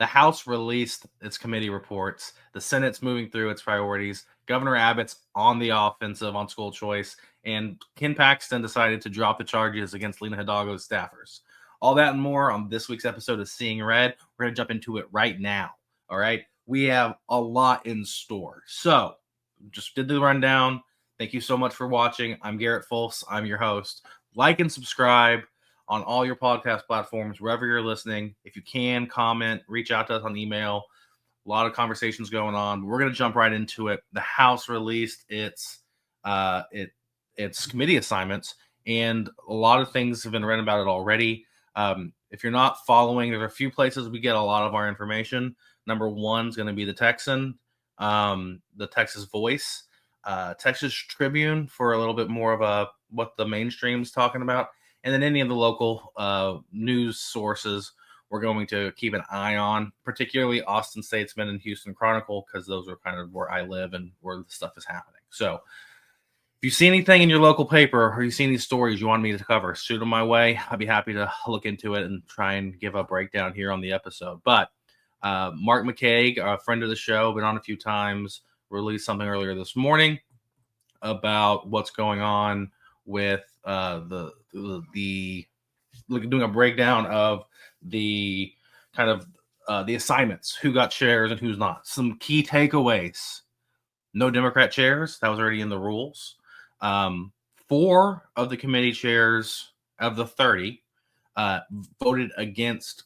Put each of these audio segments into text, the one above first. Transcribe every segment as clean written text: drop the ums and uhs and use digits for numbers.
The House released its committee reports. The Senate's moving through its priorities. Governor Abbott's on the offensive on school choice. And Ken Paxton decided to drop the charges against Lena Hidalgo's staffers. All that and more on this week's episode of Seeing Red. We're going to jump into it right now. All right. We have a lot in store. So, just did the rundown. Thank you so much for watching. I'm Garrett Fulce. I'm your host. Like and subscribe on all your podcast platforms, wherever you're listening. If you can, comment, reach out to us on email. A lot of conversations going on. We're going to jump right into it. The House released its committee assignments, and a lot of things have been written about it already. If you're not following, there are a few places we get a lot of our information. Number one is going to be the Texan, the Texas Voice, Texas Tribune for a little bit more of what the mainstream's talking about. And then any of the local news sources we're going to keep an eye on, particularly Austin Statesman and Houston Chronicle, because those are kind of where I live and where the stuff is happening. So if you see anything in your local paper or you see any stories you want me to cover, shoot them my way. I'd be happy to look into it and try and give a breakdown here on the episode. But Mark McCaig, a friend of the show, been on a few times, released something earlier this morning about what's going on with doing a breakdown of the kind of the assignments, who got chairs and who's not. Some key takeaways: no Democrat chairs. That was already in the rules. 4 of the committee chairs of the 30 voted against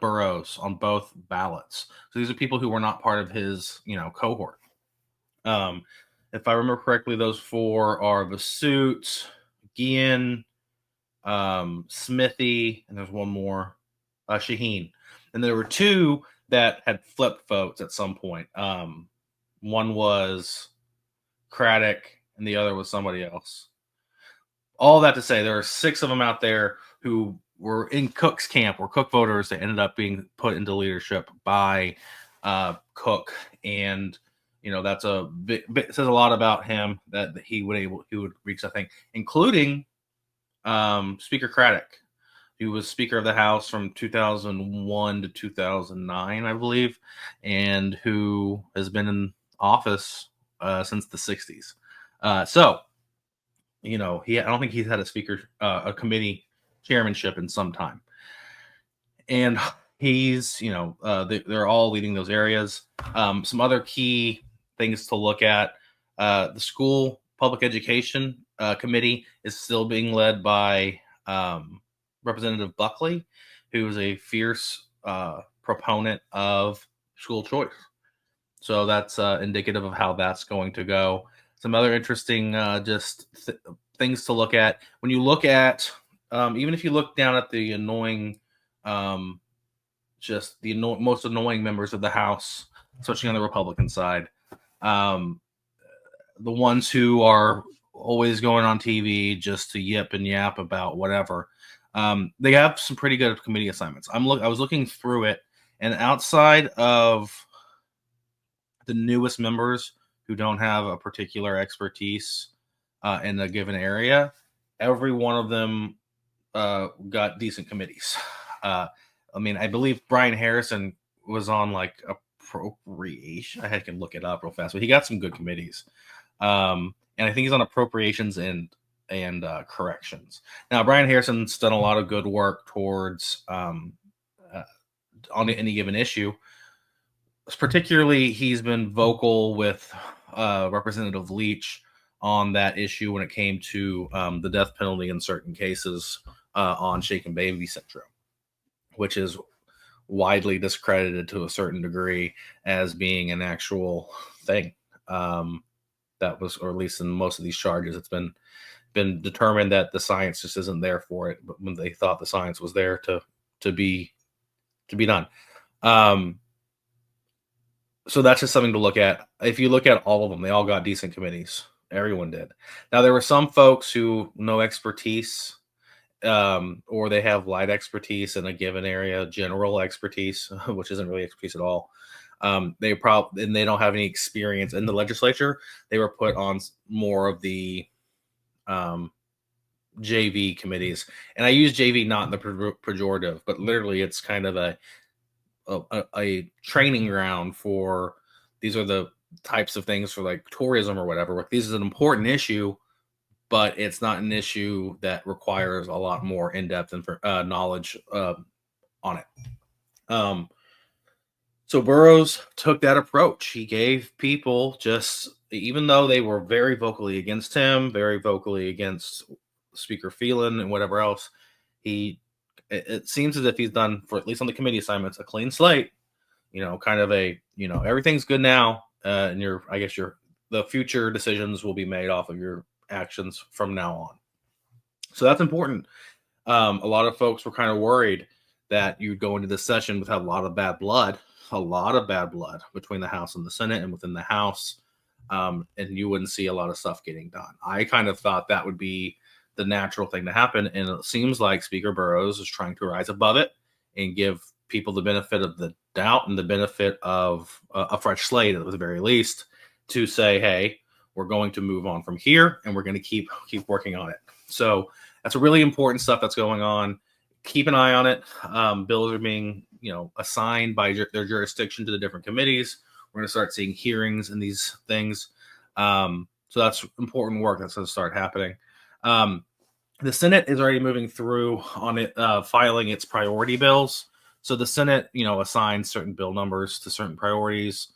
Burrows on both ballots. So these are people who were not part of his, cohort. If I remember correctly, those 4 are Vasut, Guillen, Smithy, and there's one more, Shaheen. And there were 2 that had flipped votes at some point. One was Craddock, and the other was somebody else. All that to say, there are 6 of them out there who were in Cook's camp, or Cook voters that ended up being put into leadership by Cook. And that's it says a lot about him that he would reach that thing, including Speaker Craddock, who was Speaker of the House from 2001 to 2009, I believe, and who has been in office since the 60s. So, I don't think he's had a committee chairmanship in some time. And he's, they're all leading those areas. Some other key things to look at: the school public education committee is still being led by Representative Buckley, who is a fierce proponent of school choice. So that's indicative of how that's going to go. Some other interesting things to look at. When you look at, even if you look down at the annoying, most annoying members of the House, especially on the Republican side, the ones who are always going on TV just to yip and yap about whatever, they have some pretty good committee assignments. I was looking through it, and outside of the newest members who don't have a particular expertise in a given area, every one of them got decent committees. I believe Brian Harrison was on like appropriation. I can look it up real fast, but he got some good committees. And I think he's on appropriations and corrections. Now, Brian Harrison's done a lot of good work towards on any given issue. Particularly, he's been vocal with Representative Leach on that issue when it came to the death penalty in certain cases on shaken baby syndrome, which is widely discredited to a certain degree as being an actual thing. That was, or at least in most of these charges, it's been determined that the science just isn't there for it. But when they thought the science was there to be done. So that's just something to look at. If you look at all of them, they all got decent committees. Everyone did. Now, there were some folks who no expertise, or they have light expertise in a given area, general expertise, which isn't really expertise at all. And they don't have any experience in the legislature. They were put on more of the JV committees. And I use JV not in the pejorative, but literally it's kind of a a training ground for these are the types of things for like tourism or whatever. Like, this is an important issue, but it's not an issue that requires a lot more in-depth knowledge on it. So Burroughs took that approach. He gave people, just even though they were very vocally against him, very vocally against Speaker Phelan and whatever else, it seems as if he's done, for at least on the committee assignments, a clean slate. Kind of everything's good now, and the future decisions will be made off of your actions from now on. So that's important. A lot of folks were kind of worried that you'd go into this session with a lot of bad blood between the House and the Senate and within the House, and you wouldn't see a lot of stuff getting done. I kind of thought that would be the natural thing to happen, and it seems like Speaker Burroughs is trying to rise above it and give people the benefit of the doubt and the benefit of a fresh slate, at the very least, to say, hey, we're going to move on from here, and we're going to keep working on it. So that's a really important stuff that's going on. Keep an eye on it. Bills are being, assigned by their jurisdiction to the different committees. We're going to start seeing hearings in these things. So that's important work that's going to start happening. The Senate is already moving through on it, filing its priority bills. So the Senate, assigns certain bill numbers to certain priorities.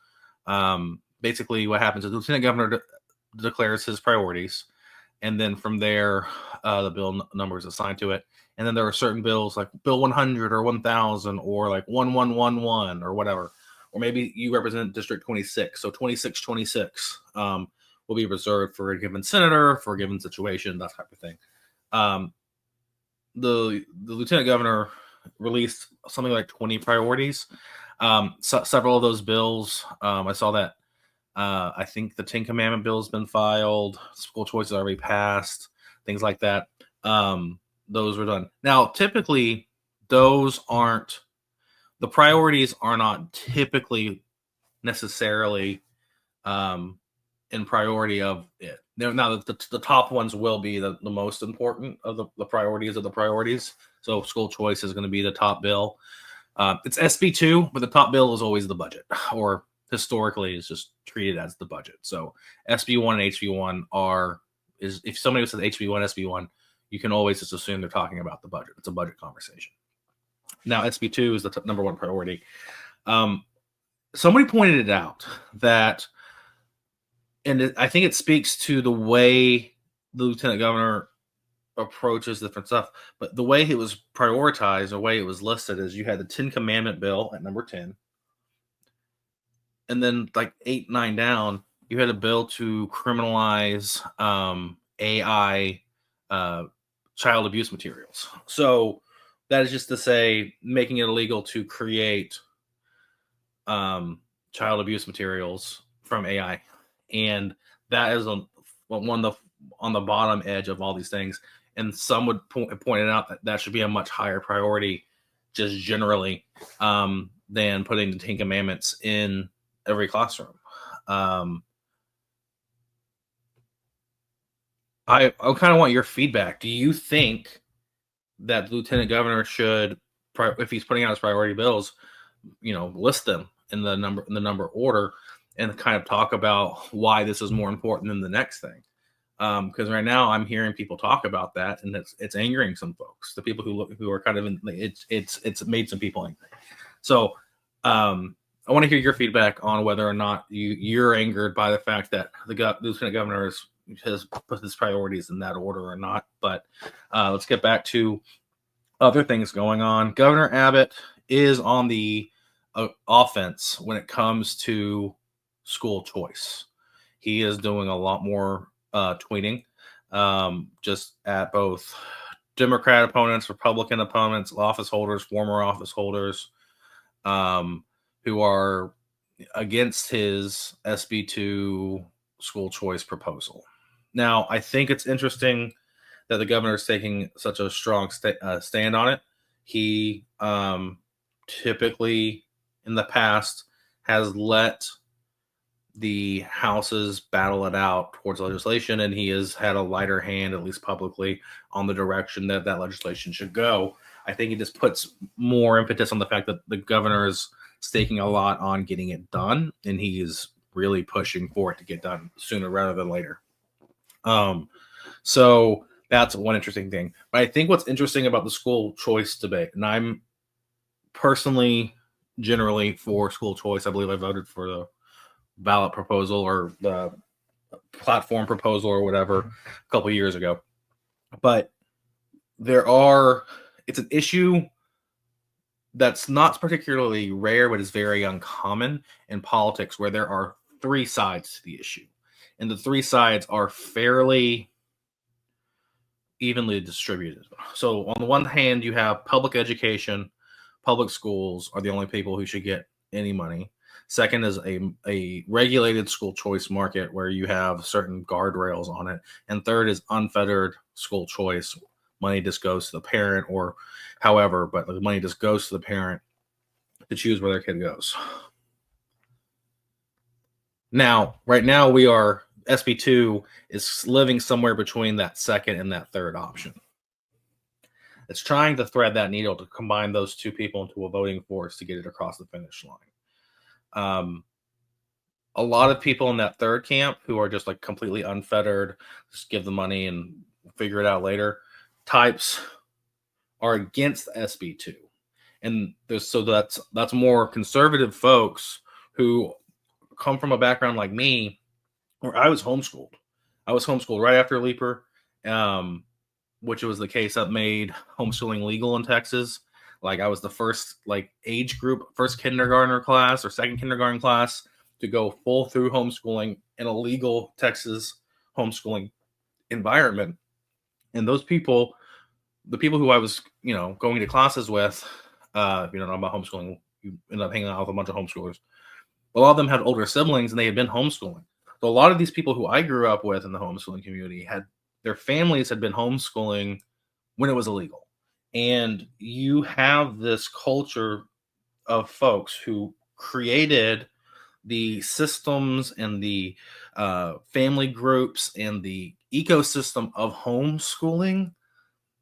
Basically, what happens is the Lieutenant Governor declares his priorities, and then from there, the bill numbers assigned to it. And then there are certain bills like Bill 100 or 1000 or like 1111 or whatever. Or maybe you represent District 26. So 2626 will be reserved for a given senator, for a given situation, that type of thing. The Lieutenant Governor released something like 20 priorities. Several of those bills, I saw that I think the 10 Commandment bill has been filed, school choice has already passed, things like that. Those were done. Now, typically, the priorities are not typically necessarily in priority of it. Now, the top ones will be the most important of the priorities of the priorities. So school choice is going to be the top bill. It's SB2, but the top bill is always the budget, or historically is just treated as the budget. So SB1 and HB1 if somebody says HB1, SB1, you can always just assume they're talking about the budget. It's a budget conversation. Now, SB2 is the number one priority. Somebody pointed it out that, and I think it speaks to the way the Lieutenant Governor approaches different stuff, but the way it was prioritized, the way it was listed, is you had the 10 Commandment bill at number 10, and then like 8, 9 down, you had a bill to criminalize AI child abuse materials. So that is just to say, making it illegal to create child abuse materials from AI, and that is on the bottom edge of all these things. And some would point out that should be a much higher priority, just generally, than putting the 10 Commandments in every classroom. I kind of want your feedback. Do you think that the Lieutenant Governor should, if he's putting out his priority bills, list them in the number order, and kind of talk about why this is more important than the next thing? Because right now I'm hearing people talk about that, and it's angering some folks. The people who are kind of it's made some people angry. So I want to hear your feedback on whether or not you're angered by the fact that the Lieutenant Governor has put his priorities in that order or not. But let's get back to other things going on. Governor Abbott is on the offense when it comes to school choice. He is doing a lot more tweeting, just at both Democrat opponents, Republican opponents, office holders, former office holders, who are against his SB2 school choice proposal. Now, I think it's interesting that the governor is taking such a strong stand on it. He typically, in the past, has let the houses battle it out towards legislation, and he has had a lighter hand, at least publicly, on the direction that legislation should go. I think it just puts more impetus on the fact that the governor is staking a lot on getting it done, and he is really pushing for it to get done sooner rather than later. So that's one interesting thing. But I think what's interesting about the school choice debate, and I'm personally generally for school choice. I believe I voted for the ballot proposal or the platform proposal or whatever a couple of years ago. But it's an issue that's not particularly rare, but is very uncommon in politics, where there are three sides to the issue. And the three sides are fairly evenly distributed. So on the one hand, you have public education. Public schools are the only people who should get any money. Second is a regulated school choice market where you have certain guardrails on it. And third is unfettered school choice. Money just goes to the parent or however, but the money just goes to the parent to choose where their kid goes. Now, right now SB2 is living somewhere between that second and that third option. It's trying to thread that needle to combine those two people into a voting force to get it across the finish line. A lot of people in that third camp who are just like completely unfettered, just give the money and figure it out later, types are against SB2. And that's more conservative folks who come from a background like me, where I was homeschooled. I was homeschooled right after Leaper, which was the case that made homeschooling legal in Texas. Like I was the first age group, first kindergartner class or second kindergarten class to go full through homeschooling in a legal Texas homeschooling environment. And those people, the people who I was, going to classes with, if you don't know about homeschooling, you end up hanging out with a bunch of homeschoolers. A lot of them had older siblings and they had been homeschooling. So a lot of these people who I grew up with in the homeschooling community their families had been homeschooling when it was illegal. And you have this culture of folks who created the systems and the family groups and the ecosystem of homeschooling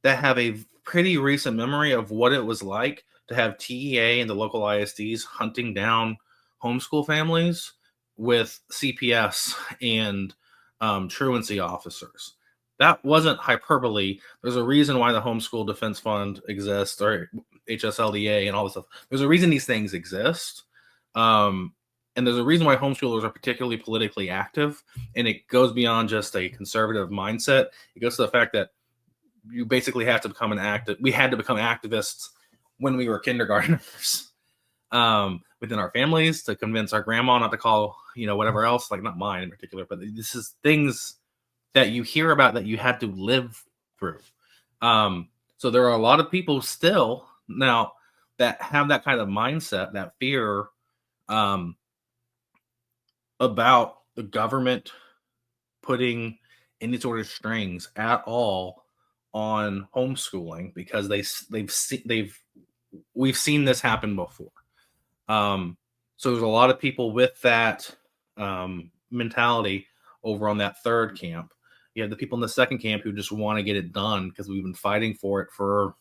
that have a pretty recent memory of what it was like to have TEA and the local ISDs hunting down homeschool families with CPS and truancy officers. That wasn't hyperbole. There's a reason why the Homeschool Defense Fund exists, or HSLDA and all this stuff. There's a reason these things exist. And there's a reason why homeschoolers are particularly politically active. And it goes beyond just a conservative mindset. It goes to the fact that you basically have to become we had to become activists when we were kindergartners within our families to convince our grandma not to call, whatever else, like not mine in particular, but this is things that you hear about that you had to live through. So there are a lot of people still now that have that kind of mindset, that fear about the government putting any sort of strings at all on homeschooling because we've seen this happen before. So there's a lot of people with that mentality over on that third camp. You have the people in the second camp who just want to get it done because we've been fighting for it for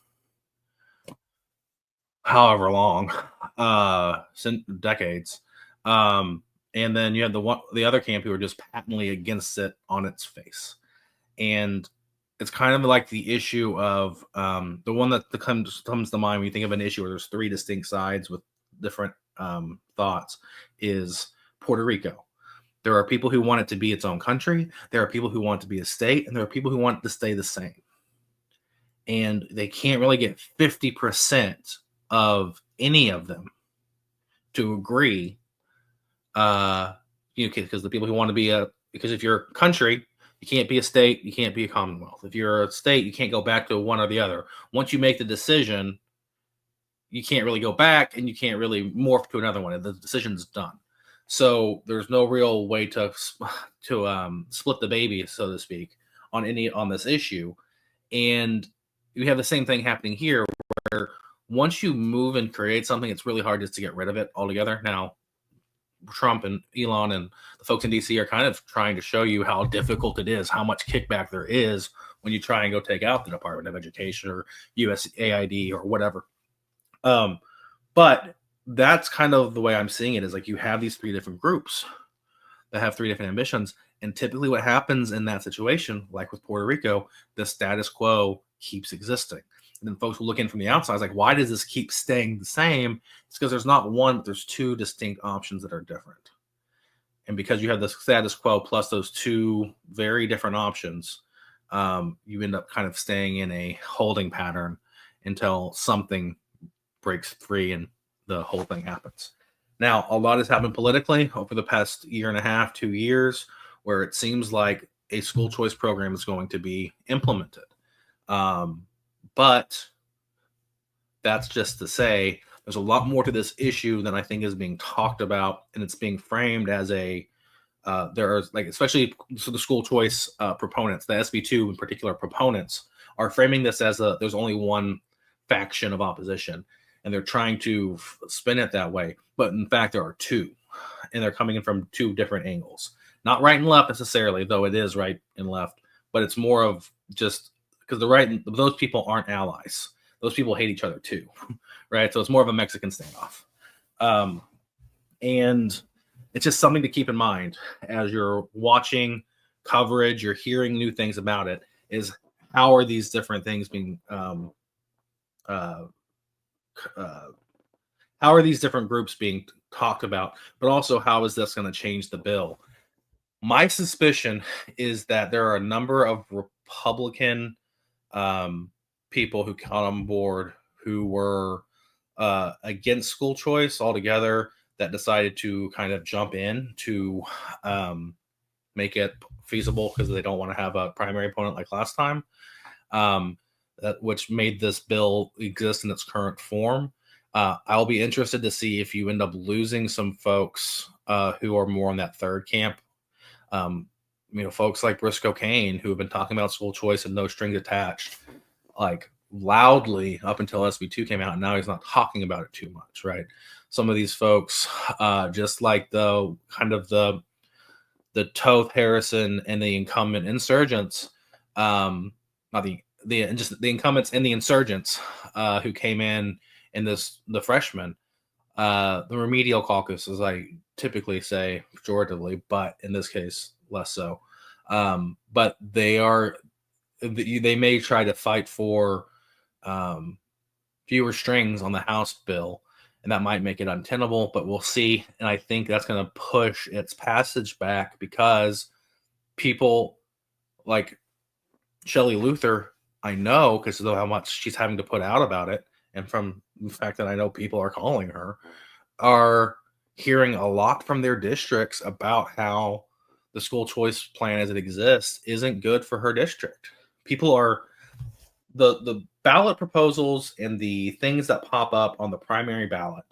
however long, since decades. And then you have the other camp who are just patently against it on its face. And it's kind of like the issue of the one that comes to mind when you think of an issue where there's three distinct sides with different thoughts is Puerto Rico. There are people who want it to be its own country. There are people who want it to be a state, and there are people who want it to stay the same. And they can't really get 50% of any of them to agree. Because the people who want to be because if you're a country, you can't be a state, you can't be a commonwealth. If you're a state, you can't go back to one or the other. Once you make the decision, you can't really go back, and you can't really morph to another one. The decision's done. So there's no real way to split the baby, so to speak, on this issue. And you have the same thing happening here, where once you move and create something, it's really hard just to get rid of it altogether. Now, Trump and Elon and the folks in DC are kind of trying to show you how difficult it is, how much kickback there is when you try and go take out the Department of Education or USAID or whatever. But that's kind of the way I'm seeing it, is like you have these three different groups that have three different ambitions. And typically what happens in that situation, like with Puerto Rico, the status quo keeps existing. And then folks will look in from the outside, like, why does this keep staying the same? It's because there's not one, but there's two distinct options that are different. And because you have the status quo plus those two very different options, you end up kind of staying in a holding pattern until something breaks free and the whole thing happens. Now, a lot has happened politically over the past year and a half, 2 years, where it seems like a school choice program is going to be implemented. But that's just to say there's a lot more to this issue than I think is being talked about, and it's being framed as a there are, like, especially so the school choice proponents, the SB2 in particular proponents, are framing this as there's only one faction of opposition, and they're trying to spin it that way. But in fact, there are two, and they're coming in from two different angles. Not right and left necessarily, though it is right and left, but it's more of just because the right, those people aren't allies. Those people hate each other too, right? So it's more of a Mexican standoff. And it's just something to keep in mind as you're watching coverage, you're hearing new things about it, is how are these different things being, how are these different groups being talked about, but also how is this going to change the bill? My suspicion is that there are a number of Republican people who got on board who were against school choice altogether, that decided to kind of jump in to make it feasible because they don't want to have a primary opponent like last time, which made this bill exist in its current form. I'll be interested to see if you end up losing some folks who are more on that third camp. Folks like Briscoe Kane, who have been talking about school choice and no strings attached, like loudly up until SB2 came out, and now he's not talking about it too much, right? Some of these folks, just like the kind of the Toth, Harrison, and the incumbent insurgents, not the incumbents and the insurgents who came in the freshmen, the remedial caucus, as I typically say pejoratively, but in this case less so. But they may try to fight for fewer strings on the House bill, and that might make it untenable, but we'll see. And I think that's going to push its passage back because people like Shelley Luther, I know, because of how much she's having to put out about it, and from the fact that I know people are calling her, are hearing a lot from their districts about how the school choice plan as it exists isn't good for her district. People are the ballot proposals and the things that pop up on the primary ballot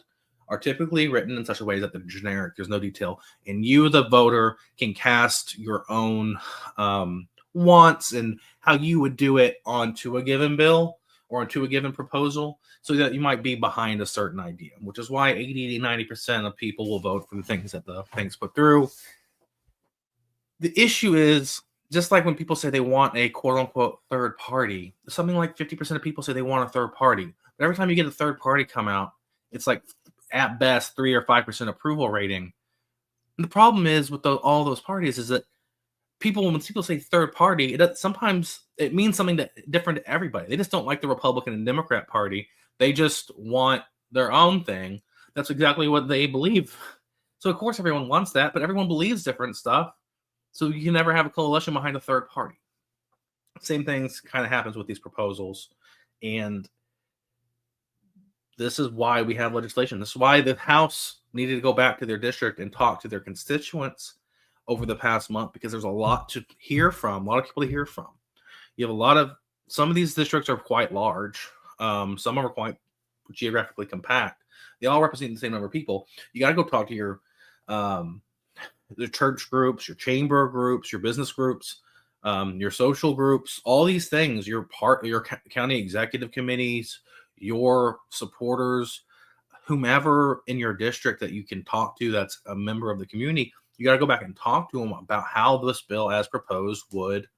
are typically written in such a way that they're generic. There's no detail, and you, the voter, can cast your own wants and how you would do it onto a given bill or onto a given proposal, so that you might be behind a certain idea, which is why 80-90% of people will vote for the things that the things put through. The issue is, just like when people say they want a quote-unquote third party, something like 50% of people say they want a third party. But every time you get a third party come out, it's like, at best, 3 or 5% approval rating. And the problem is with all those parties is that when people say third party, sometimes it means something different to everybody. They just don't like the Republican and Democrat Party. They just want their own thing. That's exactly what they believe. So, of course, everyone wants that, but everyone believes different stuff. So you can never have a coalition behind a third party. Same things kind of happens with these proposals. And this is why we have legislation. This is why the House needed to go back to their district and talk to their constituents over the past month, because there's a lot to hear from, a lot of people to hear from. You have some of these districts are quite large. Some are quite geographically compact. They all represent the same number of people. You got to go talk to your the church groups, your chamber groups, your business groups, your social groups, all these things, your county executive committees, your supporters, whomever in your district that you can talk to that's a member of the community. You got to go back and talk to them about how this bill as proposed would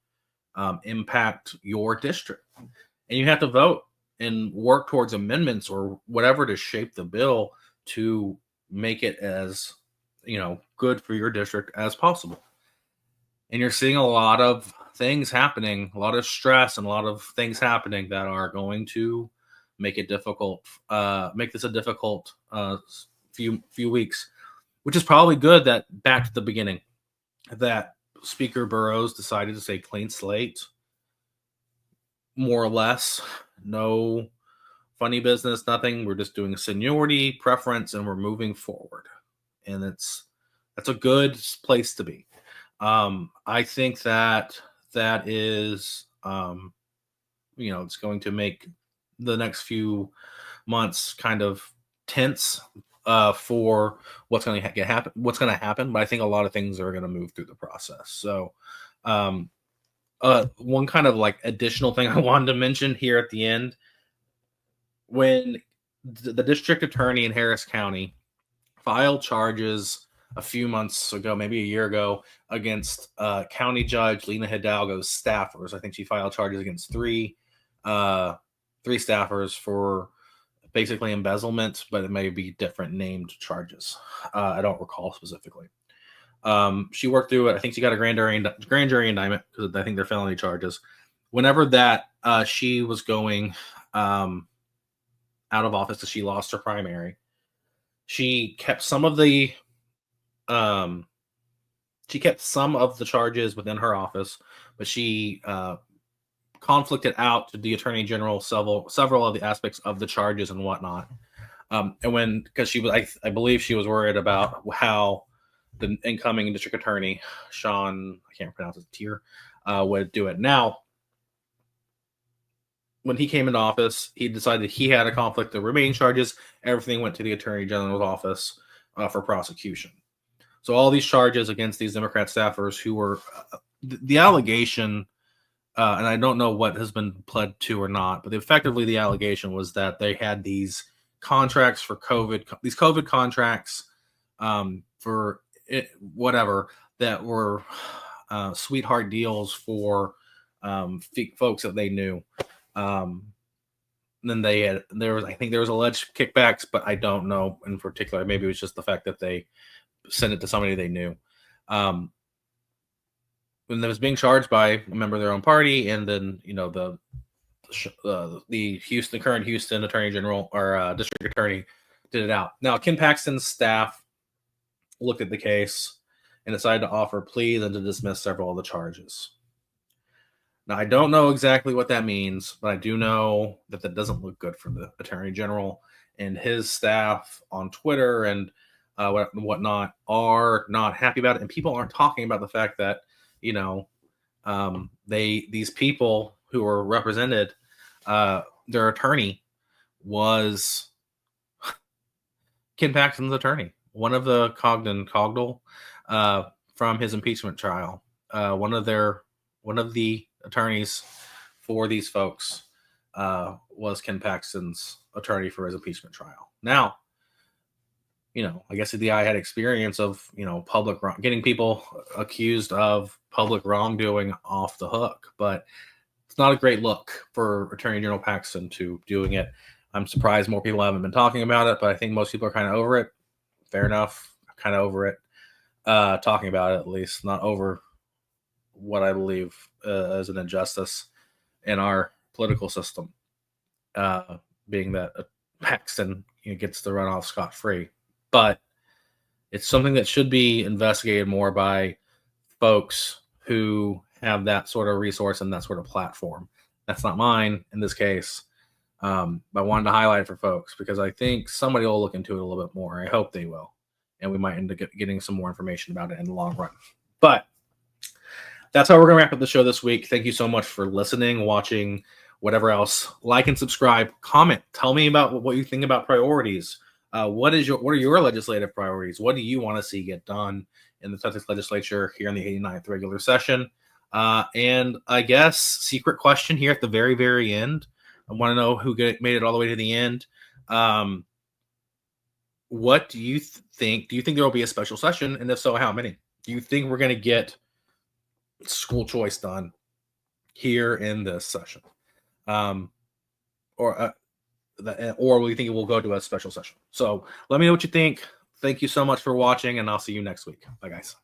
impact your district. And you have to vote and work towards amendments or whatever to shape the bill to make it as, good for your district as possible. And you're seeing a lot of things happening, a lot of stress and a lot of things happening that are going to make it difficult, make this a difficult few weeks, which is probably good. That back to the beginning, that Speaker Burrows decided to say clean slate, more or less, no funny business, nothing. We're just doing a seniority preference and we're moving forward, and that's a good place to be. I think that is, it's going to make the next few months kind of tense for what's going to happen. But I think a lot of things are going to move through the process. So, one kind of like additional thing I wanted to mention here at the end, when the district attorney in Harris County filed charges a few months ago, maybe a year ago, against County Judge Lena Hidalgo's staffers. I think she filed charges against three staffers for basically embezzlement, but it may be different named charges. I don't recall specifically. She worked through it. I think she got a grand jury indictment because I think they're felony charges. Whenever that she was going out of office, because she lost her primary, she kept some of the charges within her office, but she conflicted out to the attorney general several of the aspects of the charges and whatnot. And because she was, I believe she was worried about how the incoming district attorney, Sean, I can't pronounce his tier, would do it. Now, when he came into office, he decided he had a conflict of remaining charges. Everything went to the attorney general's office for prosecution. So all these charges against these Democrat staffers who were the allegation, and I don't know what has been pled to or not, but effectively the allegation was that they had these contracts for these COVID contracts for whatever, that were sweetheart deals for folks that they knew. Then I think there was alleged kickbacks, but I don't know in particular. Maybe it was just the fact that they sent it to somebody they knew. When they was being charged by a member of their own party, and then the current Houston Attorney General or District Attorney did it out. Now, Ken Paxton's staff looked at the case and decided to offer pleas and to dismiss several of the charges. Now, I don't know exactly what that means, but I do know that doesn't look good for the Attorney General, and his staff on Twitter and whatnot are not happy about it. And people aren't talking about the fact that, these people who were represented, their attorney was Ken Paxton's attorney, one of the Cogdell from his impeachment trial. One of the attorneys for these folks was Ken Paxton's attorney for his impeachment trial. Now, I guess the guy had experience of, getting people accused of public wrongdoing off the hook, but it's not a great look for Attorney General Paxton to doing it. I'm surprised more people haven't been talking about it, but I think most people are kind of over it. Fair enough. Kind of over it. Talking about it, at least, not over what I believe is an injustice in our political system, being that Paxton gets to run off scot-free. But it's something that should be investigated more by folks who have that sort of resource and that sort of platform. That's not mine in this case. But I wanted to highlight it for folks because I think somebody will look into it a little bit more. I hope they will. And we might end up getting some more information about it in the long run. But that's how we're going to wrap up the show this week. Thank you so much for listening, watching, whatever else. Like and subscribe. Comment. Tell me about what you think about priorities. What are your legislative priorities? What do you want to see get done in the Texas legislature here in the 89th regular session? And I guess secret question here at the very, very end. I want to know who made it all the way to the end. What do you think? Do you think there will be a special session? And if so, how many? Do you think we're going to get school choice done? here in this session. Or we think it will go to a special session. So let me know what you think. Thank you so much for watching, and I'll see you next week. Bye, guys.